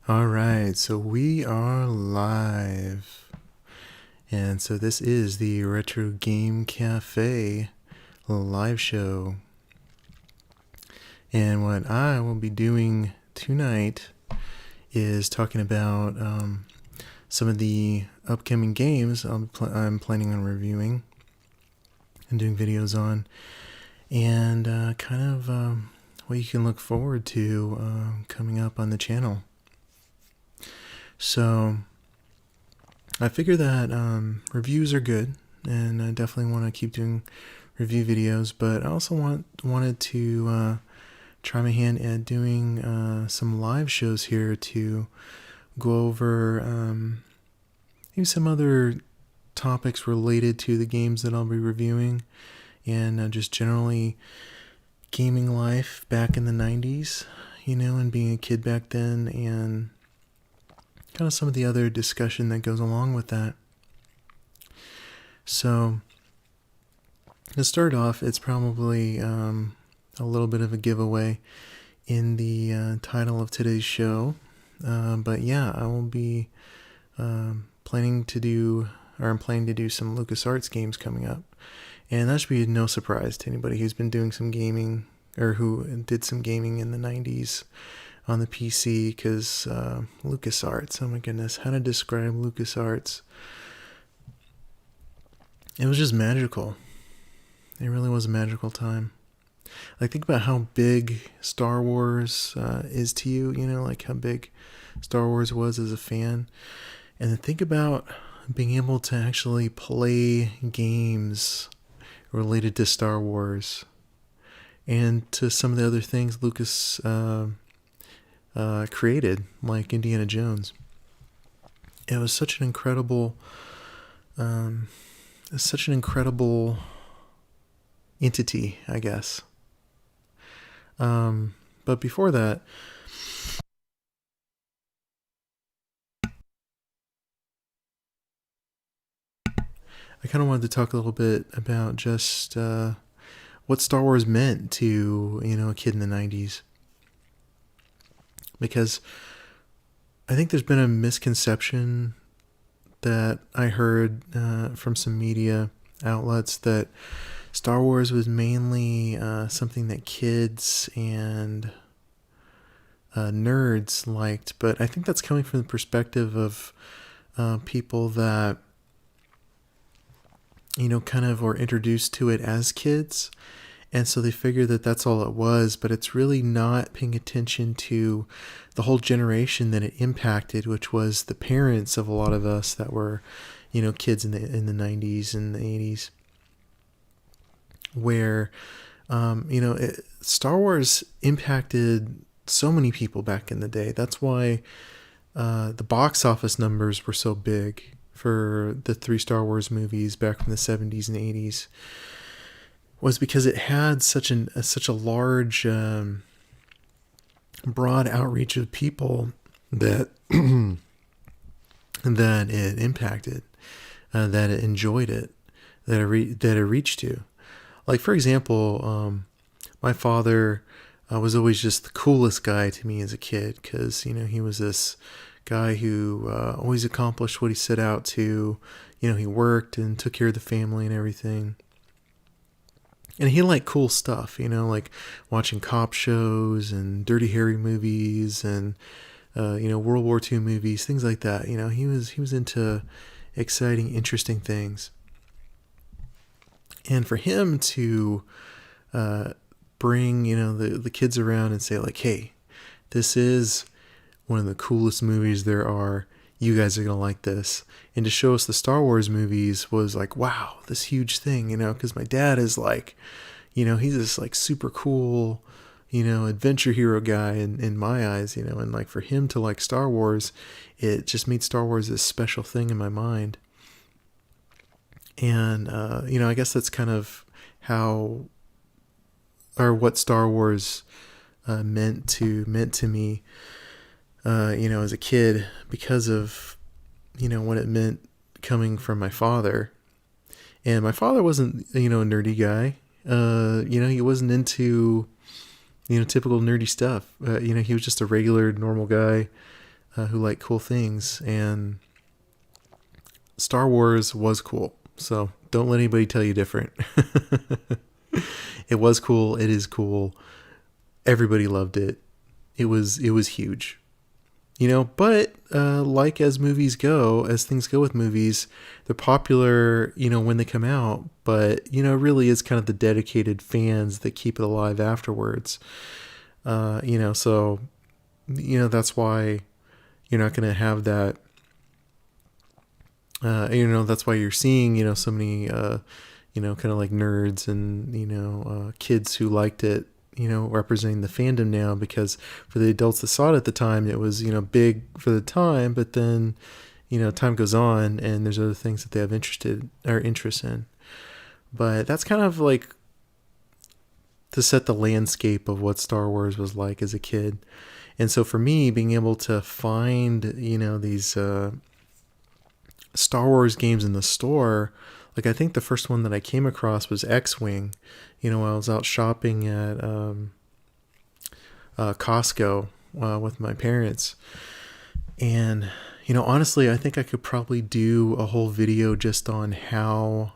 All right, so we are live. And so this is the Retro Game Cafe live show. And what I will be doing tonight is talking about some of the upcoming games I'm planning on reviewing and doing videos on, and what you can look forward to coming up on the channel. So I figure that reviews are good, and I definitely want to keep doing review videos, but I also wanted to try my hand at doing some live shows here to go over maybe some other topics related to the games that I'll be reviewing, and just generally gaming life back in the 90s, and being a kid back then, and kind of some of the other discussion that goes along with that. So to start off, it's probably a little bit of a giveaway in the title of today's show. But yeah, I will be planning to do some LucasArts games coming up. And that should be no surprise to anybody who's been doing some gaming, or who did some gaming in the 90s on the PC, because LucasArts, oh my goodness, how to describe LucasArts? It was just magical. It really was a magical time. Like, think about how big Star Wars is to you, like how big Star Wars was as a fan. And then think about being able to actually play games related to Star Wars and to some of the other things Lucas created, like Indiana Jones. It was such an incredible entity, I guess. But before that, I kind of wanted to talk a little bit about just what Star Wars meant to, a kid in the 90s. Because I think there's been a misconception that I heard from some media outlets that Star Wars was mainly something that kids and nerds liked. But I think that's coming from the perspective of people that, kind of were introduced to it as kids. And so they figure that that's all it was, but it's really not paying attention to the whole generation that it impacted, which was the parents of a lot of us that were, kids in the 90s and the 80s, where, Star Wars impacted so many people back in the day. That's why the box office numbers were so big for the 3 Star Wars movies back from the 70s and 80s. Was because it had such a large, broad outreach of people that that it impacted, that it enjoyed it, that it reached to. Like, for example, my father was always just the coolest guy to me as a kid, because he was this guy who always accomplished what he set out to. He worked and took care of the family and everything. And he liked cool stuff, like watching cop shows and Dirty Harry movies and, World War II movies, things like that. He was into exciting, interesting things. And for him to bring, the kids around and say, like, hey, this is one of the coolest movies there are. You guys are going to like this. And to show us the Star Wars movies was like, wow, this huge thing, because my dad is like, he's this like super cool, adventure hero guy in my eyes, and like for him to like Star Wars, it just made Star Wars this special thing in my mind. And, I guess that's kind of how, or what Star Wars meant to me, as a kid, because of, what it meant coming from my father. And my father wasn't, a nerdy guy. He wasn't into, typical nerdy stuff. He was just a regular, normal guy, who like cool things, and Star Wars was cool. So don't let anybody tell you different. It was cool. It is cool. Everybody loved it. It was huge. But like as movies go, as things go with movies, they're popular, when they come out, but, really it's kind of the dedicated fans that keep it alive afterwards. So, that's why you're not going to have that, that's why you're seeing, so many, kind of like nerds and, kids who liked it, representing the fandom now, because for the adults that saw it at the time, it was, big for the time, but then, time goes on and there's other things that they have interest in. But that's kind of like to set the landscape of what Star Wars was like as a kid. And so for me, being able to find, these Star Wars games in the store, like I think the first one that I came across was X-Wing. I was out shopping at Costco with my parents. And, honestly, I think I could probably do a whole video just on how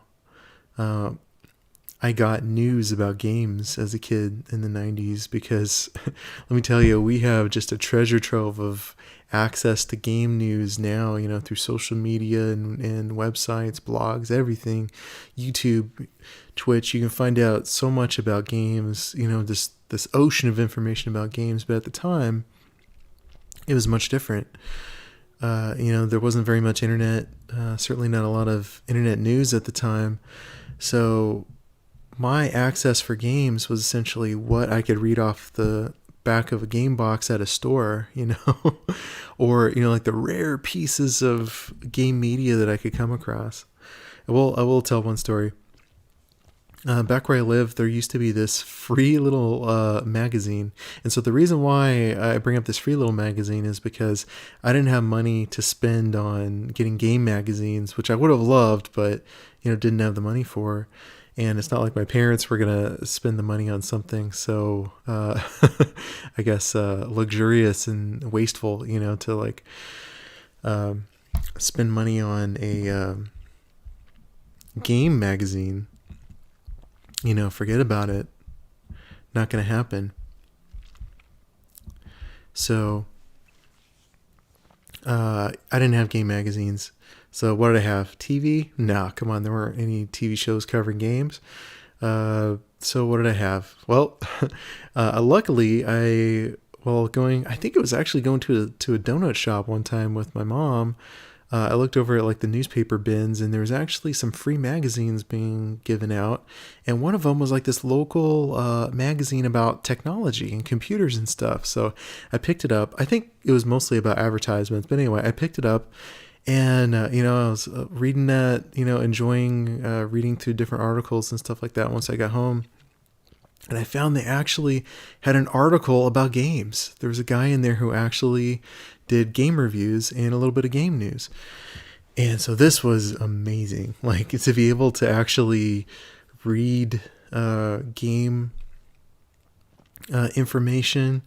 I got news about games as a kid in the 90s, because let me tell you, we have just a treasure trove of access to game news now, through social media and websites, blogs, everything, YouTube, Twitch. You can find out so much about games, this ocean of information about games. But at the time, it was much different. There wasn't very much internet, certainly not a lot of internet news at the time. So my access for games was essentially what I could read off the back of a game box at a store, or, like the rare pieces of game media that I could come across. I will tell one story. Back where I lived, there used to be this free little magazine. And so the reason why I bring up this free little magazine is because I didn't have money to spend on getting game magazines, which I would have loved, but, didn't have the money for. And it's not like my parents were going to spend the money on something so, I guess, luxurious and wasteful, to like spend money on a game magazine. Forget about it. Not going to happen. So, I didn't have game magazines. So what did I have? TV? Nah, come on. There weren't any TV shows covering games. So what did I have? Well, luckily I think it was actually going to a donut shop one time with my mom. I looked over at like the newspaper bins, and there was actually some free magazines being given out. And one of them was like this local magazine about technology and computers and stuff. So I picked it up. I think it was mostly about advertisements, but anyway, I picked it up. And, I was reading that, enjoying reading through different articles and stuff like that once I got home. And I found they actually had an article about games. There was a guy in there who actually did game reviews and a little bit of game news. And so this was amazing. Like, to be able to actually read game information,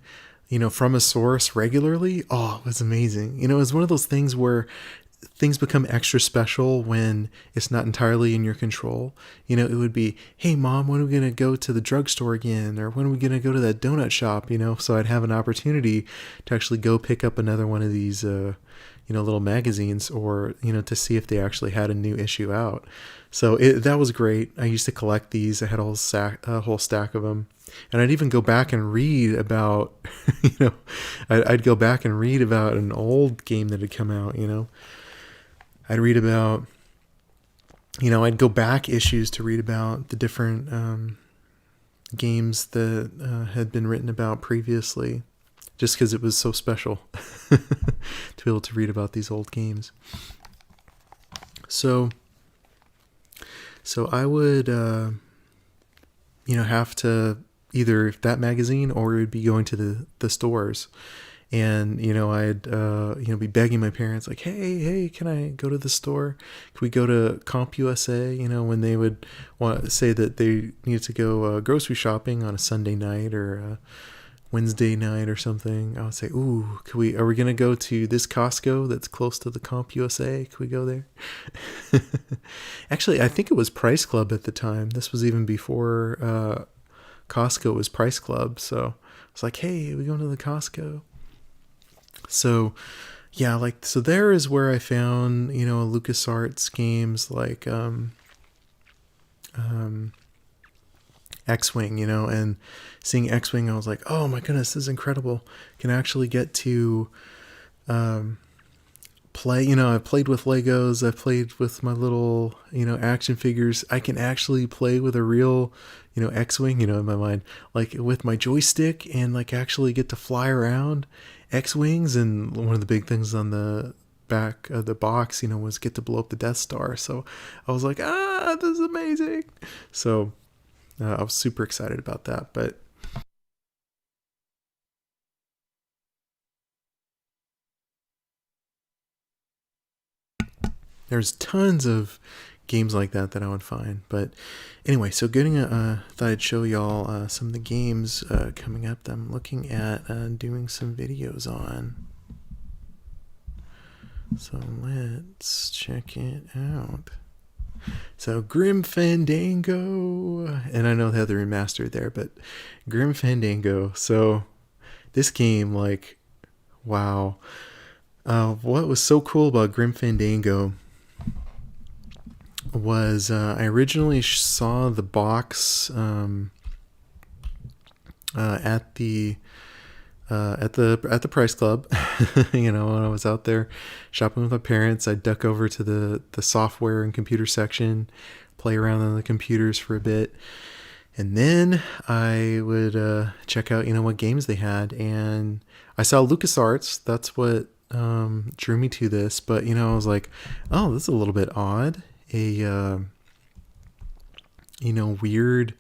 from a source regularly. Oh, it was amazing. It was one of those things where things become extra special when it's not entirely in your control. It would be, hey mom, when are we going to go to the drugstore again? Or when are we going to go to that donut shop? So I'd have an opportunity to actually go pick up another one of these, little magazines, or, to see if they actually had a new issue out. So that was great. I used to collect these. I had a whole stack of them. And I'd even go back and read about, I'd go back and read about an old game that had come out, I'd read about, I'd go back issues to read about the different games that had been written about previously, just because it was so special to be able to read about these old games. So I would, have to either that magazine, or it would be going to the stores. And, I'd, be begging my parents, like, hey, can I go to the store? Can we go to CompUSA? When they would want to say that they needed to go grocery shopping on a Sunday night, or Wednesday night or something, I would say, "Ooh, are we gonna go to this Costco that's close to the Comp USA? Can we go there?" Actually, I think it was Price Club at the time. This was even before Costco was Price Club. So it's like, "Hey, we going to the Costco?" So yeah, like, so there is where I found, LucasArts games like X-Wing, and seeing X-Wing, I was like, oh my goodness, this is incredible. Can actually get to play, I've played with Legos, I've played with my little, action figures. I can actually play with a real, X-Wing, in my mind, like with my joystick, and like actually get to fly around X-Wings. And one of the big things on the back of the box, was get to blow up the Death Star. So I was like, this is amazing. So I was super excited about that. But there's tons of games like that I would find. But anyway, so thought I'd show y'all some of the games coming up that I'm looking at doing some videos on. So let's check it out. So Grim Fandango, and I know they have the remastered there, but Grim Fandango. So this game, like, wow. What was so cool about Grim Fandango was I originally saw the box at the Price Club. When I was out there shopping with my parents, I'd duck over to the software and computer section, play around on the computers for a bit, and then I would check out what games they had. And I saw LucasArts. That's what drew me to this. But I was like, oh, this is a little bit odd. A weird,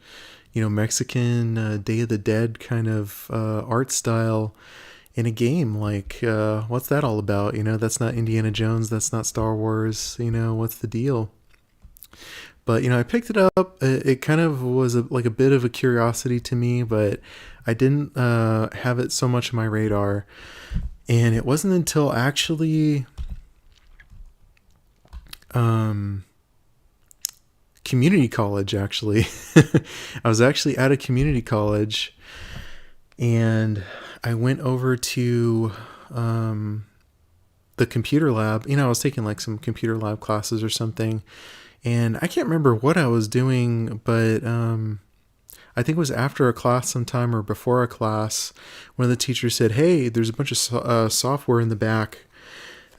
Mexican Day of the Dead kind of art style in a game. Like, what's that all about? That's not Indiana Jones. That's not Star Wars. What's the deal? But, I picked it up. It kind of was like a bit of a curiosity to me, but I didn't have it so much on my radar. And it wasn't until actually community college, actually. I was actually at a community college, and I went over to the computer lab. I was taking like some computer lab classes or something, and I can't remember what I was doing, but I think it was after a class sometime or before a class. One of the teachers said, hey, there's a bunch of software in the back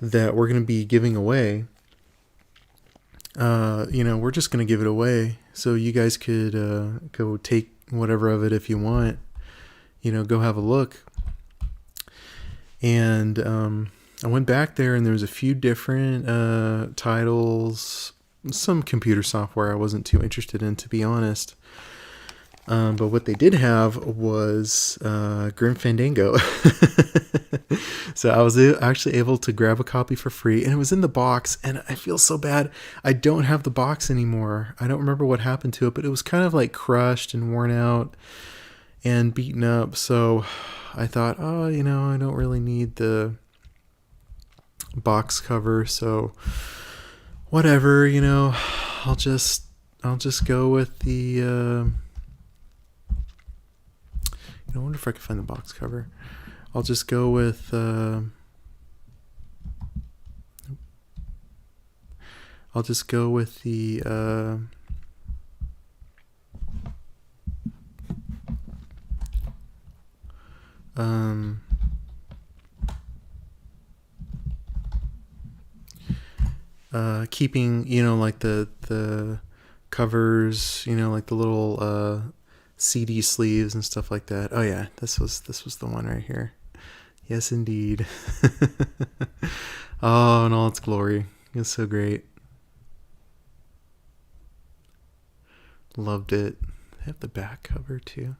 that we're going to be giving away. We're just going to give it away, so you guys could go take whatever of it if you want. Go have a look. And I went back there, and there was a few different titles, some computer software I wasn't too interested in, to be honest. But what they did have was Grim Fandango. So I was actually able to grab a copy for free, and it was in the box, and I feel so bad. I don't have the box anymore. I don't remember what happened to it, but it was kind of like crushed and worn out and beaten up. So I thought, oh, I don't really need the box cover, so whatever, I'll just go with the I wonder if I can find the box cover. I'll just go with the keeping, like the covers, like the little CD sleeves and stuff like that. Oh yeah, this was the one right here. Yes, indeed. Oh, in all its glory. It's so great. Loved it. I have the back cover too.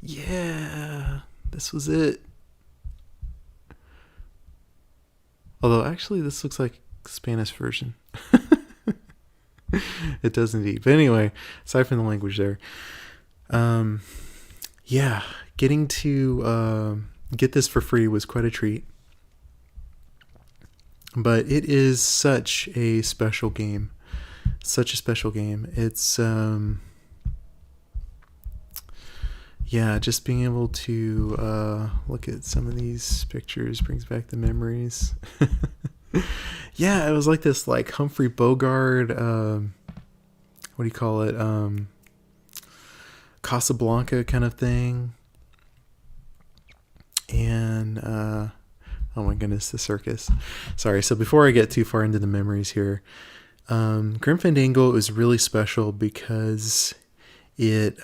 Yeah, this was it. Although actually this looks like Spanish version. It does indeed. But anyway, aside from the language there, yeah, getting to get this for free was quite a treat. But it is such a special game. Such a special game. It's yeah, just being able to look at some of these pictures brings back the memories. Yeah, it was like this like Humphrey Bogart, what do you call it? Casablanca kind of thing. And oh my goodness, the circus. Sorry. So before I get too far into the memories here, Grim Fandango is really special because it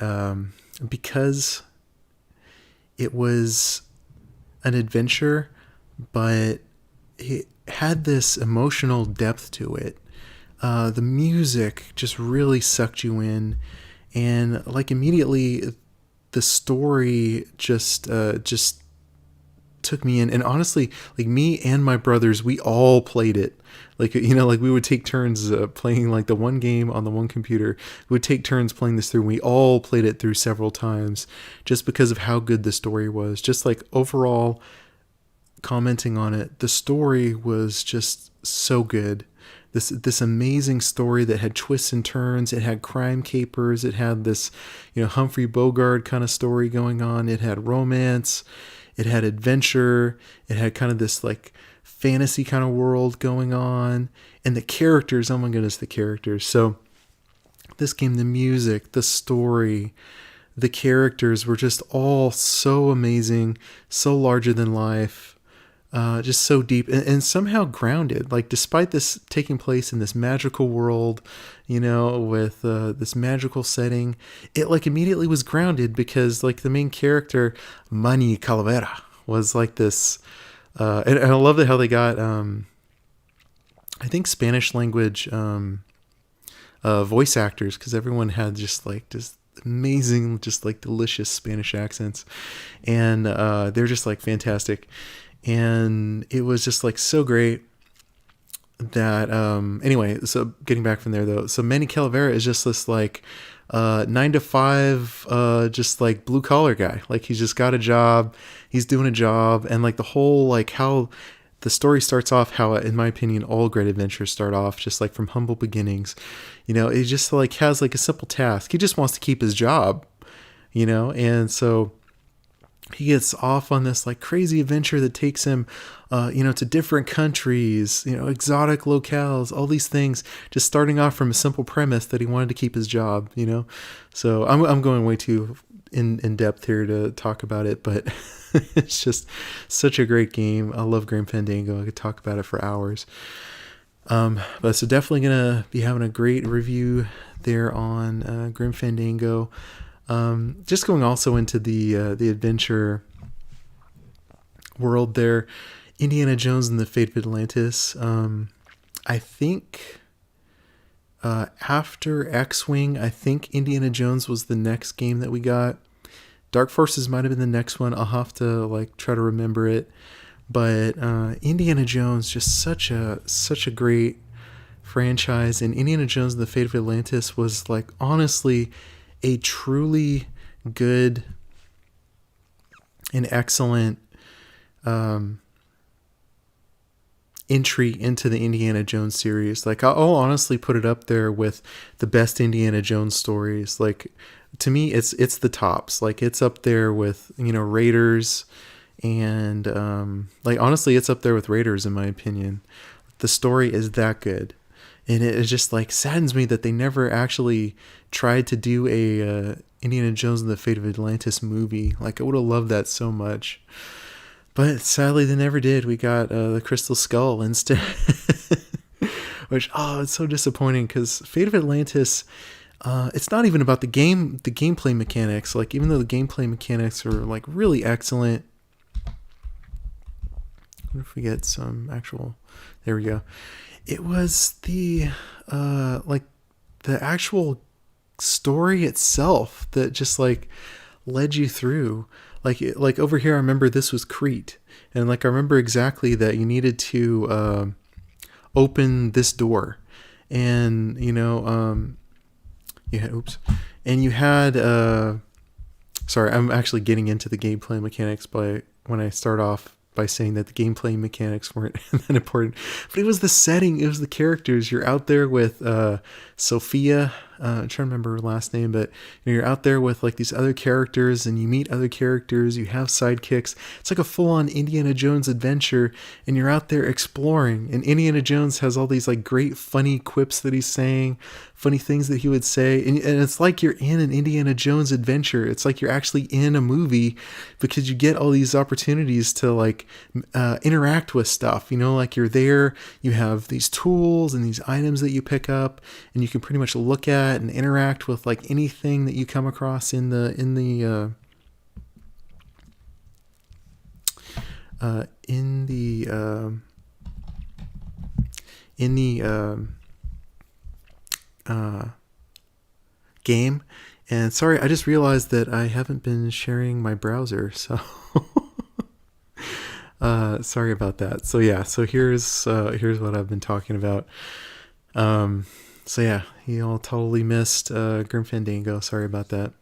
because it was an adventure, but it had this emotional depth to it. The music just really sucked you in, and like immediately, the story just took me in. And honestly, like me and my brothers, we all played it. Like, you know, like we would take turns playing like the one game on the one computer. We would take turns playing this through. And we all played it through several times just because of how good the story was. Just like overall commenting on it, the story was just so good. This amazing story that had twists and turns. It had crime capers. It had this, you know, Humphrey Bogart kind of story going on. It had romance. It had adventure. It had kind of this like fantasy kind of world going on. And the characters, oh my goodness, the characters. So this game, the music, the story, the characters were just all so amazing, so larger than life. Just so deep and somehow grounded. Like, despite this taking place in this magical world, you know, with this magical setting, it like immediately was grounded because like the main character, Manny Calavera, was like this. And I love how they got, I think, Spanish language voice actors, because everyone had just amazing, just like delicious Spanish accents, and they're just like fantastic. And it was just like so great that anyway, so getting back from there though, so Manny Calavera is just this like 9 to 5 just like blue collar guy. Like, he's just got a job, he's doing a job, and like the whole like how the story starts off, how in my opinion all great adventures start off just like from humble beginnings. You know, it just like has like a simple task. He just wants to keep his job, you know, and so he gets off on this like crazy adventure that takes him, you know, to different countries, you know, exotic locales, all these things, just starting off from a simple premise that he wanted to keep his job, you know. So I'm going way too in depth here to talk about it, but it's just such a great game. I love Grim Fandango. I could talk about it for hours. But so definitely gonna be having a great review there on Grim Fandango. Just going also into the adventure world there, Indiana Jones and the Fate of Atlantis. I think after X-Wing, I think Indiana Jones was the next game that we got. Dark Forces might have been the next one. I'll have to like try to remember it. But Indiana Jones, just such a great franchise, and Indiana Jones and the Fate of Atlantis was like honestly a truly good and excellent entry into the Indiana Jones series. Like, I'll honestly put it up there with the best Indiana Jones stories. Like, to me, it's the tops. Like, it's up there with, you know, Raiders, and like honestly, it's up there with Raiders in my opinion. The story is that good. And it just like saddens me that they never actually tried to do a Indiana Jones and the Fate of Atlantis movie. Like, I would have loved that so much. But sadly, they never did. We got the Crystal Skull instead. Which, it's so disappointing, because Fate of Atlantis, it's not even about the gameplay mechanics. Like, even though the gameplay mechanics are like really excellent. What if we get some actual... There we go. It was the like the actual story itself that just like led you through. Like over here, I remember this was Crete, and like I remember exactly that you needed to open this door, and you know, and you had Sorry, I'm actually getting into the gameplay mechanics by when I start off by saying that the gameplay mechanics weren't that important, but it was the setting, it was the characters. You're out there with Sophia. I'm trying to remember her last name, but you're out there with like these other characters, and you meet other characters. You have sidekicks. It's like a full-on Indiana Jones adventure, and you're out there exploring. And Indiana Jones has all these like great, funny quips that he's saying, funny things that he would say, and it's like you're in an Indiana Jones adventure. It's like you're actually in a movie because you get all these opportunities to like interact with stuff. Like you're there, you have these tools and these items that you pick up, and you can pretty much look at and interact with like anything that you come across in the game. And sorry, I just realized that I haven't been sharing my browser, so sorry about that. So yeah, so here's what I've been talking about. So yeah, you all totally missed Grim Fandango. Sorry about that.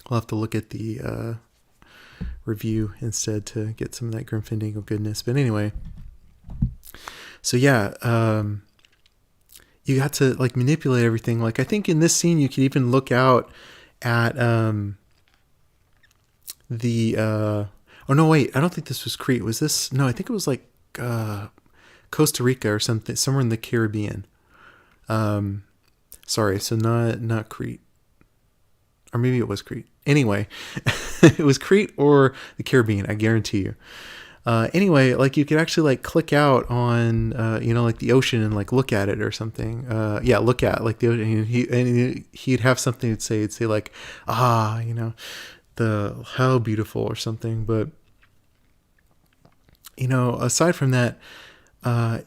I'll have to look at the review instead to get some of that Grim Fandango goodness. But anyway, so yeah, you got to like manipulate everything. Like I think in this scene you could even look out at the oh no, wait, I don't think this was Crete. Was this? No, I think it was like Costa Rica or something, somewhere in the Caribbean. Sorry, so not Crete. Or maybe it was Crete. Anyway, it was Crete or the Caribbean, I guarantee you. Anyway, like you could actually like click out on, like the ocean and like look at it or something. Yeah, look at like the ocean. He'd have something to say. It'd say like, how beautiful or something. But, aside from that,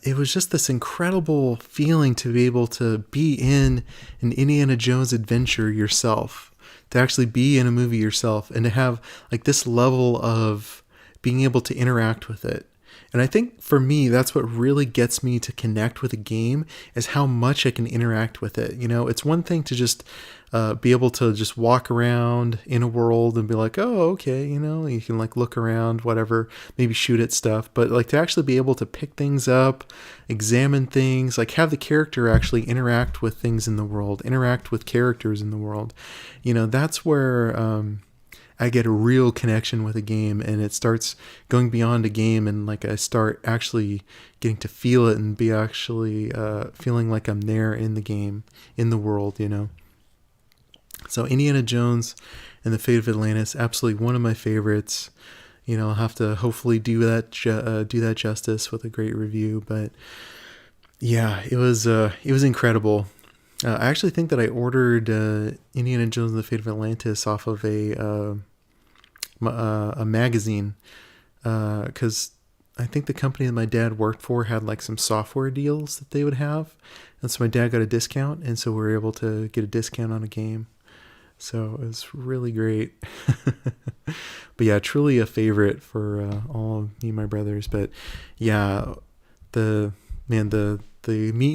it was just this incredible feeling to be able to be in an Indiana Jones adventure yourself, to actually be in a movie yourself, and to have like this level of being able to interact with it. And I think for me, that's what really gets me to connect with a game, is how much I can interact with it. It's one thing to just be able to just walk around in a world and be like, oh, okay, you can like look around, whatever, maybe shoot at stuff. But like to actually be able to pick things up, examine things, like have the character actually interact with things in the world, interact with characters in the world. That's where I get a real connection with a game, and it starts going beyond a game, and like I start actually getting to feel it and be actually feeling like I'm there in the game, in the world, So Indiana Jones and the Fate of Atlantis, absolutely one of my favorites. I'll have to hopefully do that justice with a great review, but yeah, it was incredible. I actually think that I ordered Indiana Jones and the Fate of Atlantis off of a magazine, because I think the company that my dad worked for had like some software deals that they would have, and so my dad got a discount, and so we were able to get a discount on a game. So it was really great. But yeah, truly a favorite for all of me and my brothers. But yeah, the meat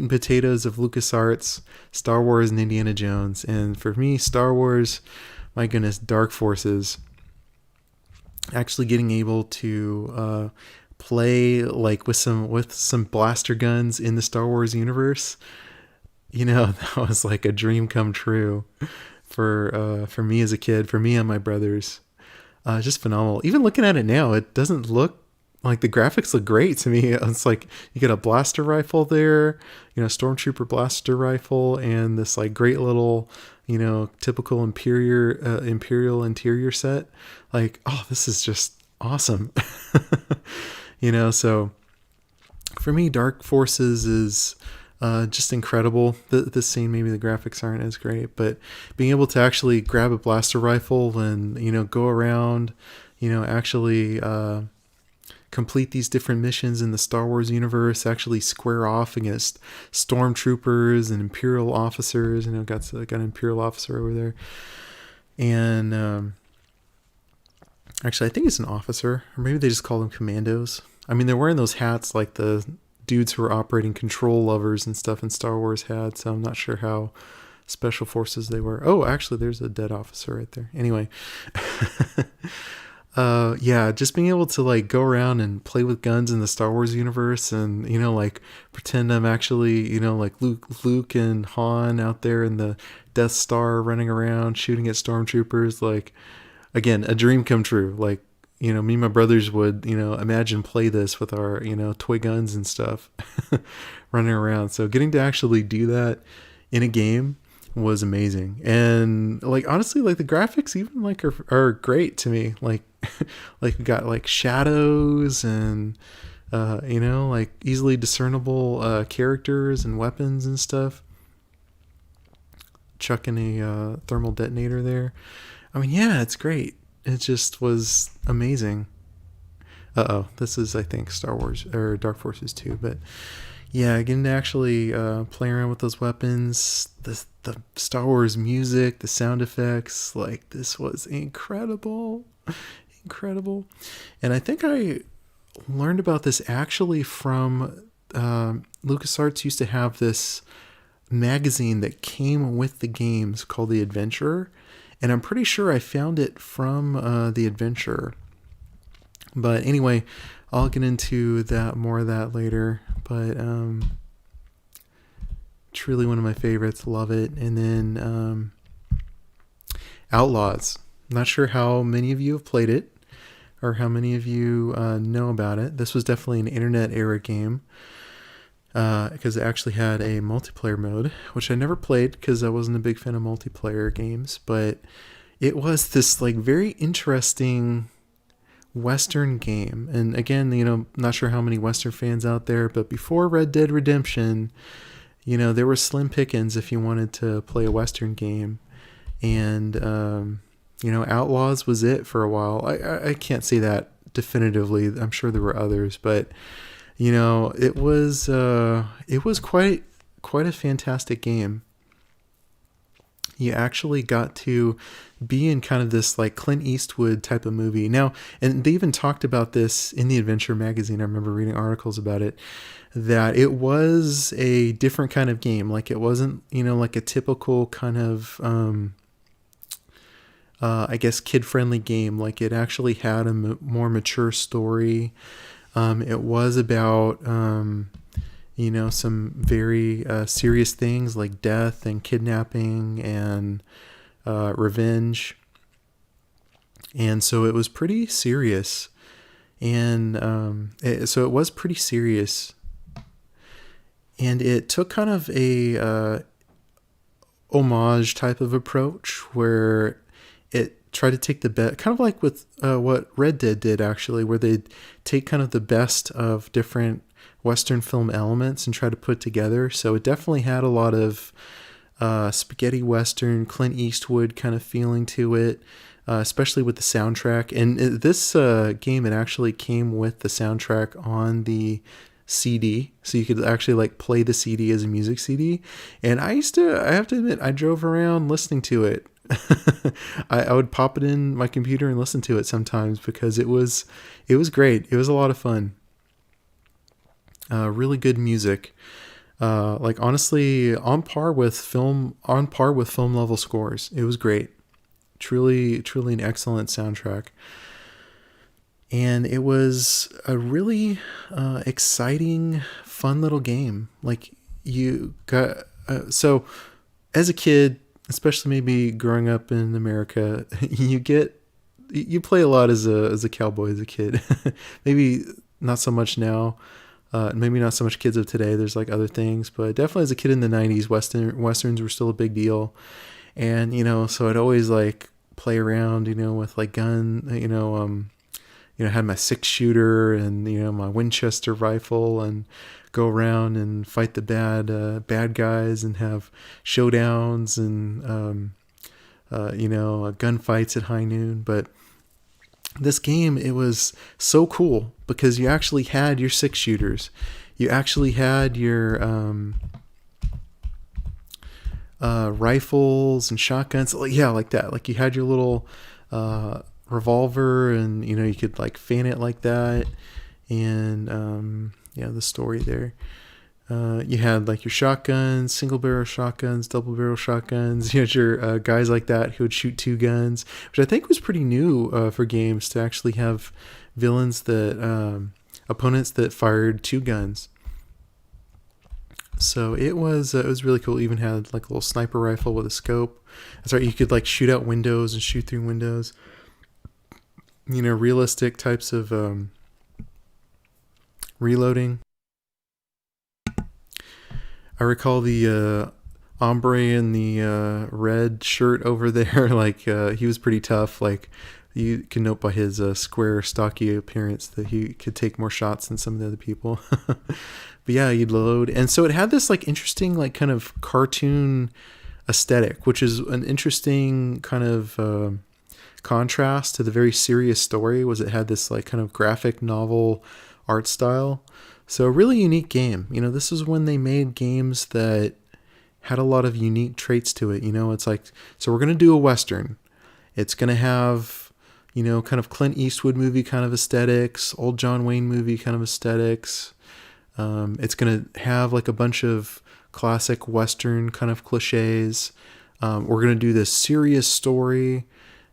and potatoes of LucasArts, Star Wars and Indiana Jones. And for me, Star Wars, my goodness, Dark Forces. Actually getting able to play like with some blaster guns in the Star Wars universe, that was like a dream come true for me as a kid, for me and my brothers. Just phenomenal. Even looking at it now, it doesn't look like, the graphics look great to me. It's like you get a blaster rifle there, stormtrooper blaster rifle, and this like great little, typical imperial interior set. Like, oh, this is just awesome. So for me, Dark Forces is just incredible. The scene, maybe the graphics aren't as great, but being able to actually grab a blaster rifle and, go around, actually complete these different missions in the Star Wars universe, actually square off against stormtroopers and Imperial officers. Got an Imperial officer over there. And actually, I think it's an officer, or maybe they just call them commandos. I mean, they're wearing those hats like the dudes who are operating control levers and stuff in Star Wars had, so I'm not sure how special forces they were. Oh, actually, there's a dead officer right there. Anyway, yeah, just being able to like go around and play with guns in the Star Wars universe, and like pretend I'm actually like Luke and Han out there in the Death Star running around shooting at stormtroopers. Like, again, a dream come true. Like, me and my brothers would, imagine play this with our, toy guns and stuff running around. So getting to actually do that in a game was amazing. And like, honestly, like the graphics even like are great to me. Like, like we got like shadows and, like easily discernible characters and weapons and stuff. Chucking a thermal detonator there. I mean, yeah, it's great. It just was amazing. This is, I think, Star Wars or Dark Forces 2. But yeah, getting to actually play around with those weapons, the Star Wars music, the sound effects, like this was incredible. Incredible. And I think I learned about this actually from LucasArts used to have this magazine that came with the games called The Adventurer. And I'm pretty sure I found it from The Adventurer. But anyway, I'll get into more of that later. But truly one of my favorites. Love it. And then Outlaws. Not sure how many of you have played it or how many of you know about it. This was definitely an internet era game. Because it actually had a multiplayer mode, which I never played because I wasn't a big fan of multiplayer games, but it was this like very interesting Western game. And again, not sure how many Western fans out there, but before Red Dead Redemption, there were slim pickings if you wanted to play a Western game. And, Outlaws was it for a while. I can't say that definitively. I'm sure there were others, but it was quite a fantastic game. You actually got to be in kind of this like Clint Eastwood type of movie. Now, and they even talked about this in the Adventure magazine. I remember reading articles about it, that it was a different kind of game. Like it wasn't, like a typical kind of, I guess, kid-friendly game. Like it actually had a more mature story. It was about, some very serious things like death and kidnapping and revenge. And so it was pretty serious. And so it was pretty serious. And it took kind of a homage type of approach where it try to take the best, kind of like with what Red Dead did actually, where they take kind of the best of different Western film elements and try to put together. So it definitely had a lot of spaghetti Western, Clint Eastwood kind of feeling to it, especially with the soundtrack. And this game, it actually came with the soundtrack on the CD, so you could actually like play the CD as a music CD. And I have to admit, I drove around listening to it. I would pop it in my computer and listen to it sometimes because it was great. It was a lot of fun. Really good music. Like honestly, on par with film level scores. It was great. Truly an excellent soundtrack. And it was a really exciting, fun little game. Like you got so as a kid, especially maybe growing up in America, you play a lot as a cowboy as a kid. Maybe not so much now. Maybe not so much kids of today. There's like other things, but definitely as a kid in the 90s, Westerns were still a big deal. And, so I'd always like play around, with like gun, had my 6-shooter and, my Winchester rifle and go around and fight the bad guys and have showdowns and, gunfights at high noon. But this game, it was so cool because you actually had your 6-shooters. You actually had your rifles and shotguns. Like that. Like you had your little revolver and, you could like fan it like that. And, the story there. You had like your shotguns, single barrel shotguns, double barrel shotguns. You had your guys like that who would shoot two guns, which I think was pretty new for games to actually have villains that opponents that fired two guns. So it was really cool. It even had like a little sniper rifle with a scope. That's right. You could like shoot out windows and shoot through windows. You know, realistic types of reloading. I recall the hombre in the red shirt over there. Like he was pretty tough. Like you can note by his square, stocky appearance that he could take more shots than some of the other people. But yeah, you'd load, and so it had this like interesting, like kind of cartoon aesthetic, which is an interesting kind of contrast to the very serious story. Was it had this like kind of graphic novel art style. So a really unique game. You know, this is when they made games that had a lot of unique traits to it. You know, it's like, so we're going to do a Western. It's going to have, you know, kind of Clint Eastwood movie kind of aesthetics, old John Wayne movie kind of aesthetics. It's going to have like a bunch of classic Western kind of cliches. We're going to do this serious story,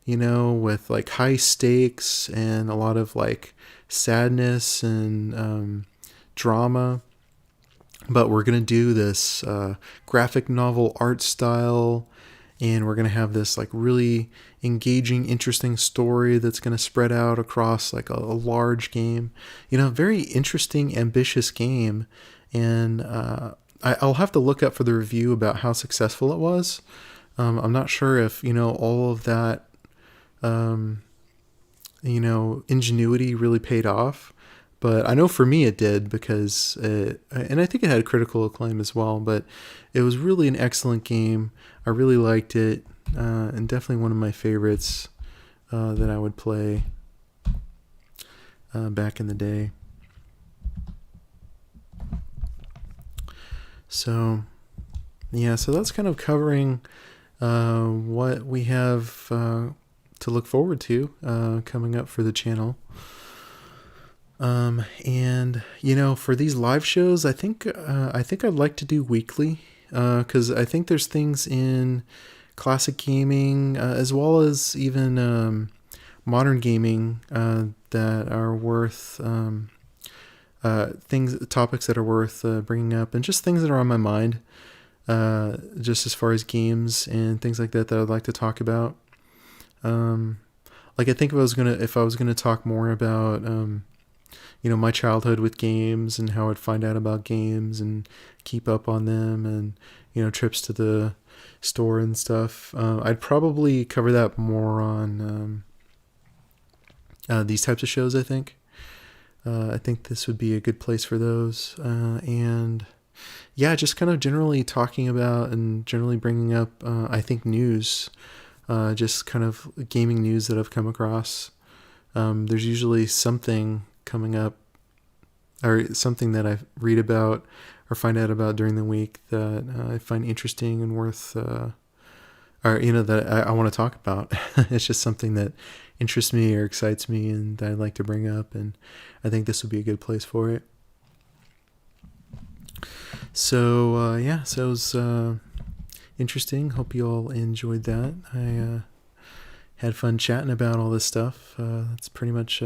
you know, with like high stakes and a lot of like sadness and drama. But we're going to do this graphic novel art style, and we're going to have this like really engaging, interesting story that's going to spread out across like a large game. You know, very interesting, ambitious game. And I'll have to look up for the review about how successful it was. I'm not sure if, you know, all of that, you know, ingenuity really paid off. But I know for me it did, because and I think it had critical acclaim as well, but it was really an excellent game. I really liked it, and definitely one of my favorites that I would play back in the day. So, yeah, so that's kind of covering what we have to look forward to coming up for the channel. And you know, for these live shows, I think I'd like to do weekly, because I think there's things in classic gaming as well as even modern gaming that are worth topics that are worth bringing up, and just things that are on my mind, just as far as games and things like that I'd like to talk about. Like I think if I was gonna talk more about you know, my childhood with games and how I'd find out about games and keep up on them, and, you know, trips to the store and stuff. I'd probably cover that more on these types of shows, I think. I think this would be a good place for those. And yeah, just kind of generally talking about and generally bringing up, I think, news, just kind of gaming news that I've come across. There's usually something coming up, or something that I read about or find out about during the week that I find interesting and worth, or, you know, that I want to talk about. It's just something that interests me or excites me and that I'd like to bring up, and I think this would be a good place for it. So yeah, so it was interesting. Hope you all enjoyed that. I had fun chatting about all this stuff. That's pretty much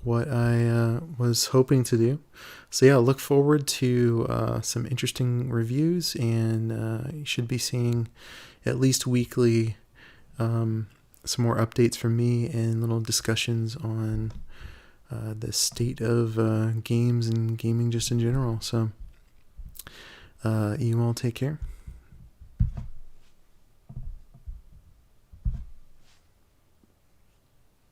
what I was hoping to do. So yeah, look forward to some interesting reviews, and you should be seeing at least weekly some more updates from me and little discussions on the state of games and gaming just in general. So you all take care.